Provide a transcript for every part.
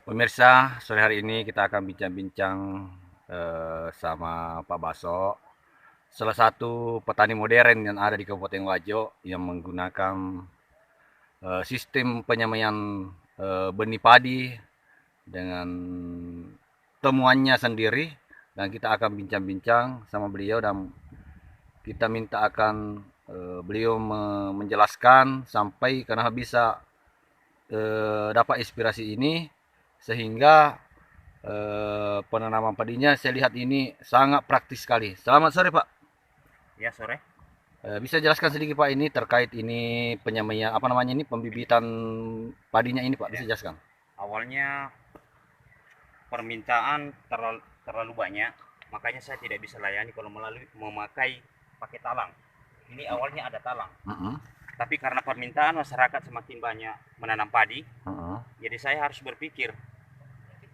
Pemirsa, sore hari ini kita akan bincang-bincang sama Pak Baso, salah satu petani modern yang ada di Kabupaten Wajo yang menggunakan sistem penyemaian benih padi dengan temuannya sendiri, dan kita akan bincang-bincang sama beliau dan kita minta akan beliau menjelaskan sampai karena bisa dapat inspirasi ini sehingga penanaman padinya saya lihat ini sangat praktis sekali. Selamat sore Pak. Ya, sore. Bisa jelaskan sedikit Pak ini terkait ini penyemaian apa namanya ini pembibitan padinya ini Pak, bisa Ya, jelaskan? awalnya permintaan terlalu banyak, makanya saya tidak bisa layani kalau memakai pakai talang. Ini awalnya ada talang, Heeh. tapi karena permintaan masyarakat semakin banyak menanam padi, Heeh. jadi saya harus berpikir,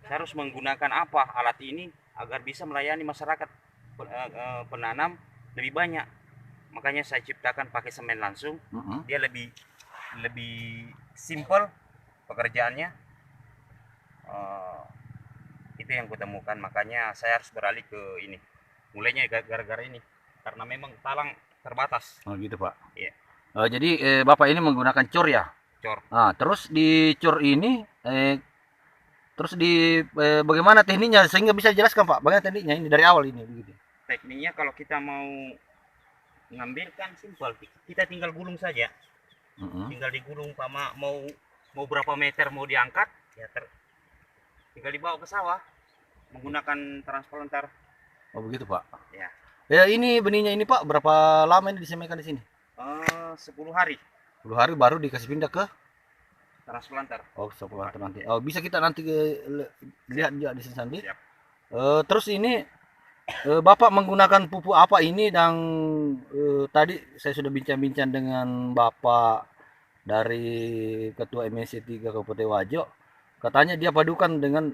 saya harus menggunakan apa alat ini agar bisa melayani masyarakat penanam lebih banyak. Makanya saya ciptakan pakai semen langsung, Heeh. dia lebih lebih simple pekerjaannya. Eh, itu yang kutemukan, makanya saya harus beralih ke ini, mulainya gara-gara ini karena memang talang terbatas. Oh gitu Pak. Iya. Jadi Bapak ini menggunakan cor ya? Cor. Nah, terus di cor ini terus di bagaimana tekniknya sehingga bisa jelaskan Pak, bagaimana tekniknya ini dari awal ini begitu. Tekniknya kalau kita mau ngambil kan simpel, kita tinggal gulung saja, Heeh. tinggal digulung, mau mau berapa meter mau diangkat ya, tinggal dibawa ke sawah menggunakan transplanter. Oh begitu Pak. Ya. Ya ini benihnya ini Pak, berapa lama ini disemaikan di sini? 10 hari 10 hari baru dikasih pindah ke transplanter. oh sekolah Tempatnya. nanti. Ya. Oh bisa kita nanti Siap. lihat juga di sini Sandi. Siap. Terus ini Bapak menggunakan pupuk apa ini dan tadi saya sudah bincang-bincang dengan Bapak dari Ketua MNC 3 Kabupaten Wajo. Katanya dia padukan dengan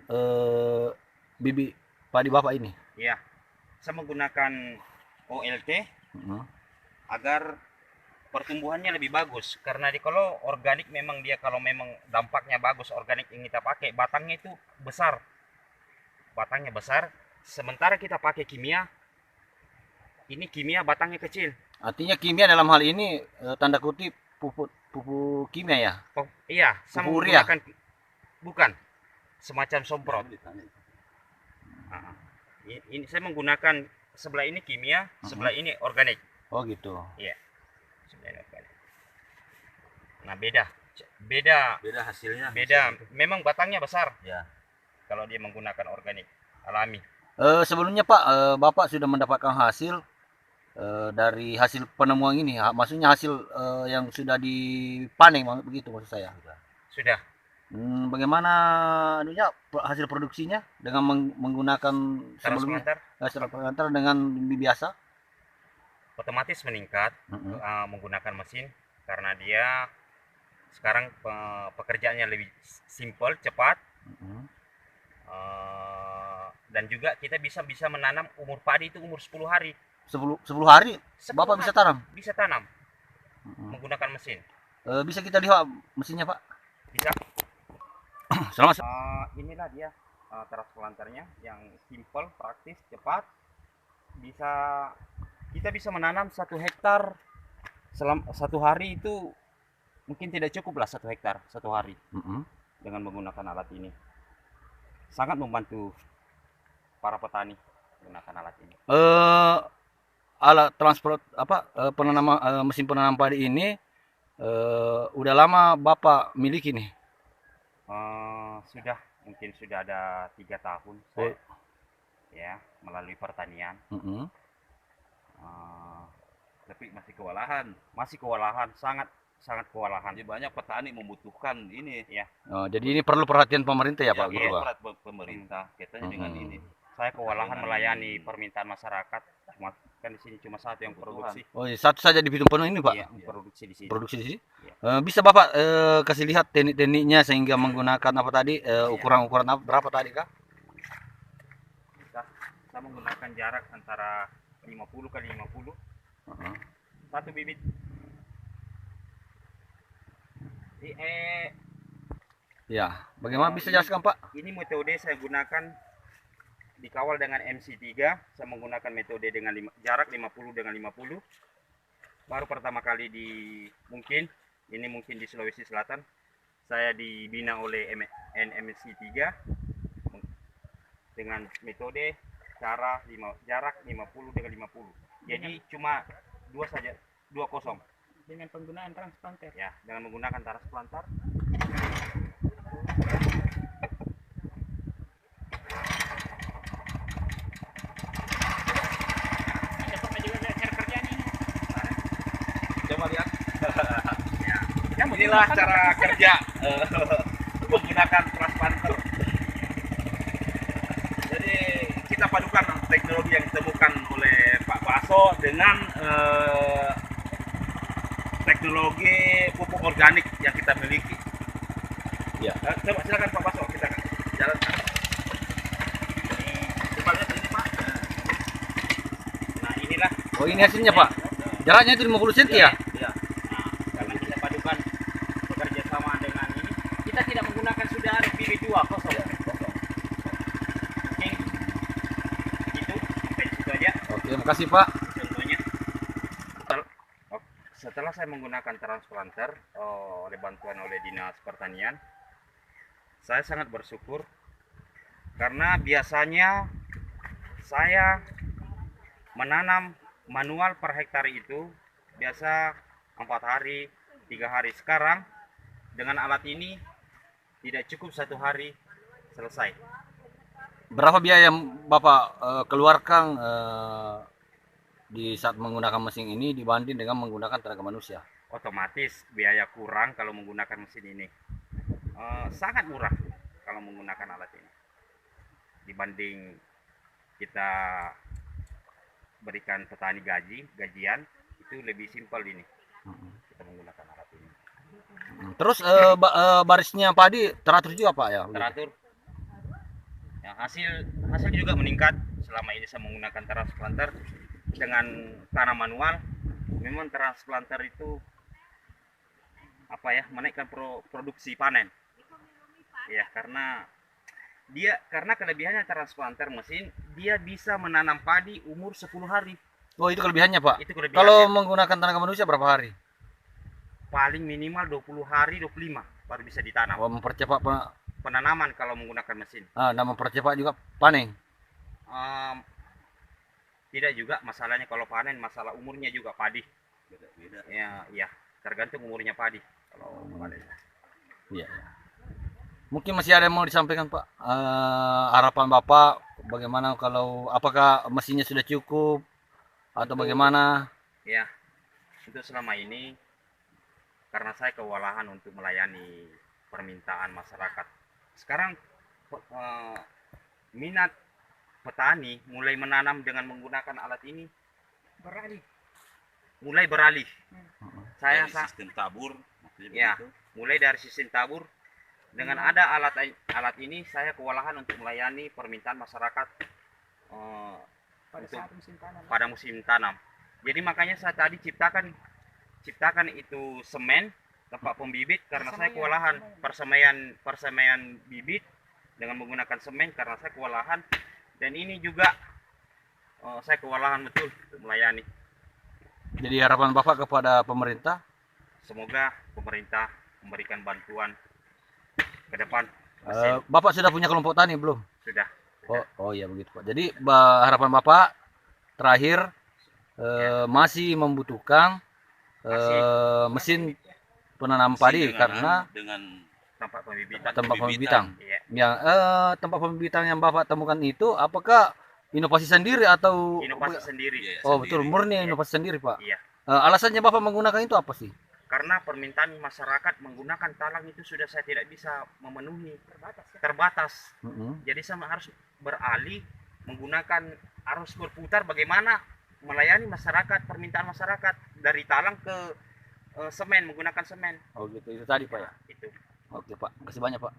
bibit padi Bapak ini. Ya, saya menggunakan OLT Heeh. agar pertumbuhannya lebih bagus, karena kalau organik memang dia kalau memang dampaknya bagus, organik yang kita pakai batangnya itu besar, batangnya besar, sementara kita pakai kimia, ini kimia batangnya kecil. Artinya kimia dalam hal ini tanda kutip pupuk kimia ya, Oh iya, saya pupuk urea. menggunakan, bukan, semacam semprot. Nah, ini saya menggunakan, sebelah ini kimia, sebelah ini organik. Oh gitu. Iya, sebelah ini organik. Nah, beda, beda, Beda hasilnya. beda, memang batangnya besar Ya. kalau dia menggunakan organik alami. Sebelumnya Pak, Bapak sudah mendapatkan hasil dari hasil penemuan ini, maksudnya hasil yang sudah dipanen, begitu maksud saya. Sudah. Bagaimana anunya hasil produksinya dengan menggunakan sebelumnya Transplanter hasil pengantar dengan biasa? otomatis meningkat Mm-mm. menggunakan mesin, karena dia sekarang pekerjaannya lebih simpel, cepat, Mm-mm. dan juga kita bisa bisa menanam umur padi itu umur 10 hari. 10 hari 10 Bapak bisa hari tanam. bisa tanam Mm-mm. menggunakan mesin. Bisa kita lihat mesinnya Pak? Bisa. Selamat. Inilah dia transplanternya yang simpel, praktis, cepat. Bisa kita bisa menanam 1 hektar selama 1 hari itu mungkin tidak cukup lah, 1 hektar 1 hari Mm-mm. dengan menggunakan alat ini. Sangat membantu para petani menggunakan alat ini. eh Alat transport apa penanam mesin penanam padi ini udah lama Bapak miliki nih? Sudah mungkin sudah ada 3 tahun Oh, saya ya melalui pertanian. mm-mm. Eh, tapi masih kewalahan, sangat sangat kewalahan. Jadi banyak petani membutuhkan ini Ya, Jadi ini perlu perhatian pemerintah ya ya, Pak, gitu iya. Pak? perat pemerintah kaitannya dengan Mm-mm. ini. Saya kewalahan Dengan melayani permintaan masyarakat. Kan di sini cuma satu yang kebutuhan. produksi. Oh, iya, satu saja di Bitung Penuh ini Pak? Iya, produksi di sini. Produksi di sini? Iya. Bisa Bapak kasih lihat teknik-tekniknya sehingga menggunakan apa tadi, ukuran-ukuran berapa tadi Kak? Bisa. Saya menggunakan jarak antara 50 kali 50 Heeh. satu bibit. Ya, bagaimana bisa jelaskan Pak? Ini metode saya gunakan dikawal dengan MC3. Saya menggunakan metode dengan jarak 50 dengan 50. Baru pertama kali mungkin di Sulawesi Selatan saya dibina oleh NMC3 dengan metode jarak 50 dengan 50. Jadi cuma dua kosong dengan penggunaan transplanter. ya, dengan menggunakan transplanter. Dapat juga lihat cara kerjanya. Coba lihat. Ya, Inilah cara kerja menggunakan transplanter. Jadi kita padukan teknologi yang ditemukan oleh Pak Baso dengan teknologi pupuk organik yang kita miliki. Ya. Coba silakan Pak Baso, kita jalankan. Coba lihat ini Pak. nah inilah. Oh, ini hasilnya Pak. Jaraknya itu 50 cm ya? Ya. Nah, karena kita padukan bekerja sama dengan ini, kita tidak menggunakan sudah ada pilih 2 kosong. Oke, itu sampai situ aja Oke, makasih Pak. contohnya. Setelah saya menggunakan transplanter oleh bantuan oleh Dinas Pertanian, saya sangat bersyukur karena biasanya saya menanam manual per hektar itu biasa 4 hari, 3 hari. Sekarang dengan alat ini tidak cukup 1 hari selesai. Berapa biaya yang Bapak keluarkan di saat menggunakan mesin ini dibanding dengan menggunakan tenaga manusia? Otomatis biaya kurang kalau menggunakan mesin ini. Sangat murah kalau menggunakan alat ini dibanding kita berikan petani gajian itu lebih simpel ini kita menggunakan alat ini. Terus barisnya padi teratur juga Pak ya? Teratur ya, hasil juga meningkat selama ini saya menggunakan transplanter. Dengan tanam manual memang transplanter itu menaikkan produksi panen ya, karena kelebihannya transplanter mesin, dia bisa menanam padi umur 10 hari. Oh, itu kelebihannya Pak. Itu kelebihannya. Kalau menggunakan tenaga manusia berapa hari? Paling minimal 20 hari, 25 baru bisa ditanam. Oh, mempercepat Penanaman kalau menggunakan mesin. dan mempercepat juga panen. Tidak juga, masalahnya kalau panen masalah umurnya juga padi. Beda-beda. Ya, tergantung umurnya padi kalau panen. Iya. Mungkin masih ada yang mau disampaikan Pak. Harapan Bapak bagaimana, apakah mesinnya sudah cukup atau bagaimana? Ya, untuk selama ini karena saya kewalahan untuk melayani permintaan masyarakat. Sekarang minat petani mulai menanam dengan menggunakan alat ini mulai beralih. Saya Dari sistem tabur maksudnya ya, begitu. mulai dari sistem tabur. Dengan ada alat ini saya kewalahan untuk melayani permintaan masyarakat Pada saat musim tanam. pada musim tanam. Jadi makanya saya tadi ciptakan itu semen tempat pembibit karena saya kewalahan persemaian bibit dengan menggunakan semen karena saya kewalahan, dan ini juga saya kewalahan betul untuk melayani. Jadi harapan Bapak kepada pemerintah? Semoga pemerintah memberikan bantuan ke depan. Mesin Bapak sudah punya kelompok tani belum? sudah. Oh iya begitu Pak. Jadi harapan Bapak terakhir masih membutuhkan mesin penanam padi dengan Tempat pembibitan. tempat pembibitan. Iya. Yang tempat pembibitan yang Bapak temukan itu apakah inovasi sendiri atau Inovasi sendiri. Iya, Oh, sendiri. betul, murni inovasi sendiri Pak. Iya. Alasannya Bapak menggunakan itu apa sih? Karena permintaan masyarakat menggunakan talang itu sudah saya tidak bisa memenuhi, terbatas. Jadi saya harus beralih menggunakan, harus berputar bagaimana melayani masyarakat, permintaan masyarakat dari talang ke semen, menggunakan semen. Oh gitu, itu tadi Pak ya. Itu. Oke Pak, kasih banyak Pak.